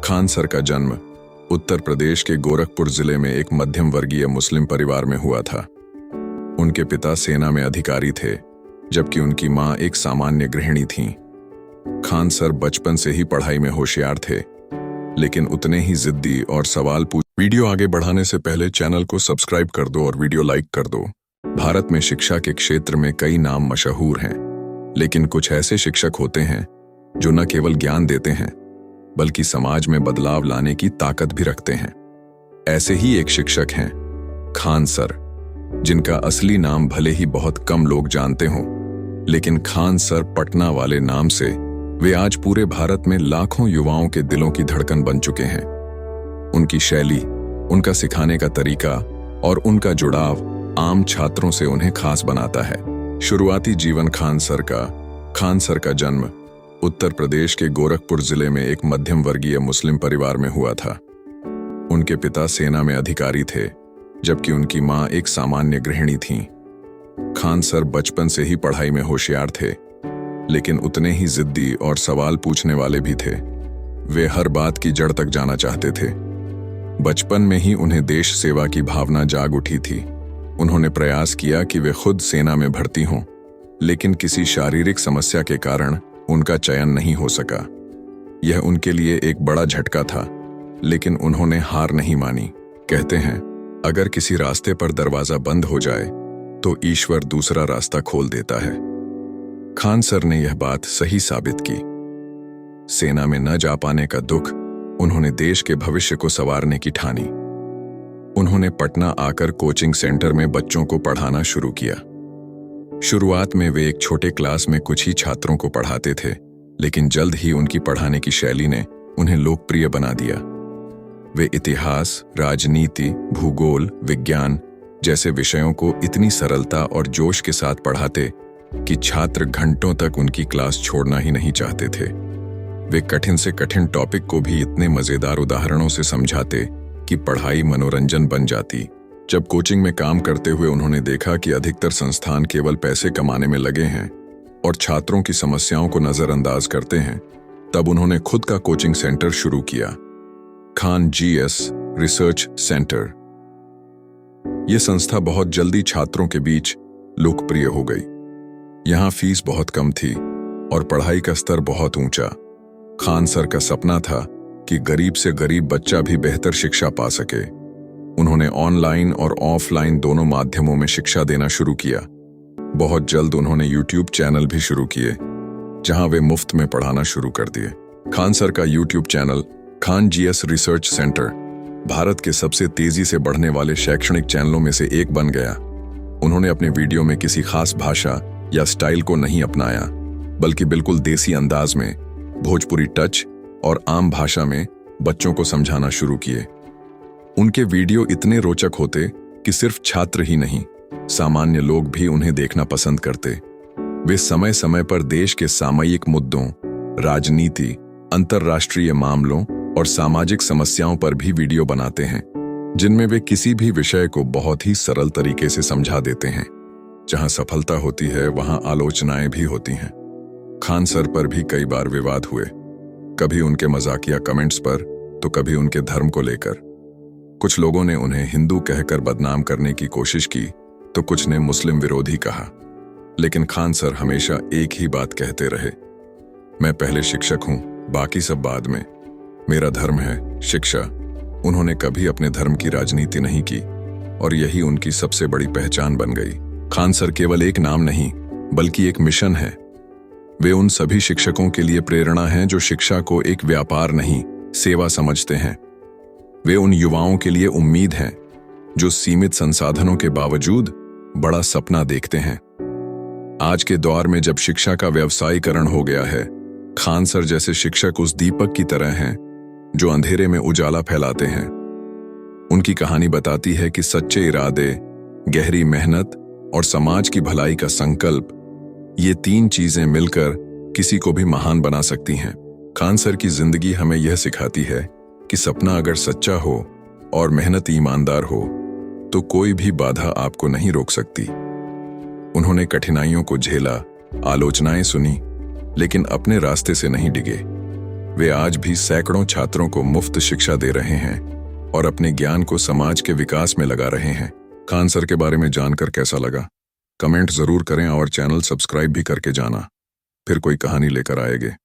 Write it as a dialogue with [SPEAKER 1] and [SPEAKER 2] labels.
[SPEAKER 1] Khan sir का जन्म उत्तर प्रदेश के गोरखपुर जिले में एक मध्यम वर्गीय मुस्लिम परिवार में हुआ था। उनके पिता सेना में अधिकारी थे, जबकि उनकी मां एक सामान्य गृहिणी थीं। खान सर बचपन से ही पढ़ाई में होशियार थे, लेकिन उतने ही जिद्दी और सवाल पूछ। वीडियो आगे बढ़ाने से पहले चैनल को सब्सक्राइब कर दो और वीडियो लाइक कर दो। भारत में शिक्षा के क्षेत्र में कई नाम मशहूर हैं, लेकिन कुछ ऐसे शिक्षक होते हैं जो न केवल ज्ञान देते हैं, बल्कि समाज में बदलाव लाने की ताकत भी रखते हैं। ऐसे ही एक शिक्षक हैं खान सर, जिनका असली नाम भले ही बहुत कम लोग जानते हों, लेकिन खान सर पटना वाले नाम से वे आज पूरे भारत में लाखों युवाओं के दिलों की धड़कन बन चुके हैं। उनकी शैली, उनका सिखाने का तरीका और उनका जुड़ाव आम छात्रों से उन्हें खास बनाता है। शुरुआती जीवन खान सर का जन्म उत्तर प्रदेश के गोरखपुर जिले में एक मध्यम वर्गीय मुस्लिम परिवार में हुआ था। उनके पिता सेना में अधिकारी थे, जबकि उनकी मां एक सामान्य गृहिणी थीं। खान सर बचपन से ही पढ़ाई में होशियार थे, लेकिन उतने ही जिद्दी और सवाल पूछने वाले भी थे। वे हर बात की जड़ तक जाना चाहते थे। बचपन में ही उन्हें देश सेवा की भावना जाग उठी थी। उन्होंने प्रयास किया कि वे खुद सेना में भर्ती हों, लेकिन किसी शारीरिक समस्या के कारण उनका चयन नहीं हो सका। यह उनके लिए एक बड़ा झटका था, लेकिन उन्होंने हार नहीं मानी। कहते हैं, अगर किसी रास्ते पर दरवाजा बंद हो जाए तो ईश्वर दूसरा रास्ता खोल देता है। खान सर ने यह बात सही साबित की। सेना में न जा पाने का दुख उन्होंने देश के भविष्य को संवारने की ठानी। उन्होंने पटना आकर कोचिंग सेंटर में बच्चों को पढ़ाना शुरू किया। शुरुआत में वे एक छोटे क्लास में कुछ ही छात्रों को पढ़ाते थे, लेकिन जल्द ही उनकी पढ़ाने की शैली ने उन्हें लोकप्रिय बना दिया। वे इतिहास, राजनीति, भूगोल, विज्ञान जैसे विषयों को इतनी सरलता और जोश के साथ पढ़ाते कि छात्र घंटों तक उनकी क्लास छोड़ना ही नहीं चाहते थे। वे कठिन से कठिन टॉपिक को भी इतने मजेदार उदाहरणों से समझाते कि पढ़ाई मनोरंजन बन जाती। जब कोचिंग में काम करते हुए उन्होंने देखा कि अधिकतर संस्थान केवल पैसे कमाने में लगे हैं और छात्रों की समस्याओं को नजरअंदाज करते हैं, तब उन्होंने खुद का कोचिंग सेंटर शुरू किया, खान जीएस रिसर्च सेंटर। यह संस्था बहुत जल्दी छात्रों के बीच लोकप्रिय हो गई। यहां फीस बहुत कम थी और पढ़ाई का स्तर बहुत ऊंचा। खान सर का सपना था कि गरीब से गरीब बच्चा भी बेहतर शिक्षा पा सके। उन्होंने ऑनलाइन और ऑफलाइन दोनों माध्यमों में शिक्षा देना शुरू किया। बहुत जल्द उन्होंने यूट्यूब चैनल भी शुरू किए, जहां वे मुफ्त में पढ़ाना शुरू कर दिए। खान सर का YouTube channel Khan GS research centre Bharat के सबसे तेजी से बढ़ने वाले शैक्षणिक चैनलों में से एक बन गया। उन्होंने अपने वीडियो में किसी खास भाषा या स्टाइल को नहीं अपनाया, बल्कि बिल्कुल देसी अंदाज में भोजपुरी टच और आम भाषा में बच्चों को समझाना शुरू किए। उनके वीडियो इतने रोचक होते कि सिर्फ छात्र ही नहीं, सामान्य लोग भी उन्हें देखना पसंद करते। वे समय समय पर देश के सामयिक मुद्दों, राजनीति, अंतर्राष्ट्रीय मामलों और सामाजिक समस्याओं पर भी वीडियो बनाते हैं, जिनमें वे किसी भी विषय को बहुत ही सरल तरीके से समझा देते हैं। जहां सफलता होती है, वहां आलोचनाएं भी होती हैं। खान सर पर भी कई बार विवाद हुए, कभी उनके मजाकिया कमेंट्स पर, तो कभी उनके धर्म को लेकर। कुछ लोगों ने उन्हें हिंदू कहकर बदनाम करने की कोशिश की, तो कुछ ने मुस्लिम विरोधी कहा, लेकिन खान सर हमेशा एक ही बात कहते रहे, मैं पहले शिक्षक हूं, बाकी सब बाद में। मेरा धर्म है शिक्षा। उन्होंने कभी अपने धर्म की राजनीति नहीं की और यही उनकी सबसे बड़ी पहचान बन गई। खान सर केवल एक नाम नहीं, बल्कि एक मिशन है। वे उन सभी शिक्षकों के लिए प्रेरणा हैं जो शिक्षा को एक व्यापार नहीं, सेवा समझते हैं। वे उन युवाओं के लिए उम्मीद हैं जो सीमित संसाधनों के बावजूद बड़ा सपना देखते हैं। आज के दौर में जब शिक्षा का व्यवसायीकरण हो गया है, खान सर जैसे शिक्षक उस दीपक की तरह हैं जो अंधेरे में उजाला फैलाते हैं। उनकी कहानी बताती है कि सच्चे इरादे, गहरी मेहनत और समाज की भलाई का संकल्प, ये तीन चीजें मिलकर किसी को भी महान बना सकती हैं। खान सर की जिंदगी हमें यह सिखाती है कि सपना अगर सच्चा हो और मेहनत ईमानदार हो, तो कोई भी बाधा आपको नहीं रोक सकती। उन्होंने कठिनाइयों को झेला, आलोचनाएं सुनी, लेकिन अपने रास्ते से नहीं डिगे। वे आज भी सैकड़ों छात्रों को मुफ्त शिक्षा दे रहे हैं और अपने ज्ञान को समाज के विकास में लगा रहे हैं। खान सर के बारे में जानकर कैसा लगा? कमेंट जरूर करें और चैनल सब्सक्राइब भी करके जाना। फिर कोई कहानी लेकर आएंगे।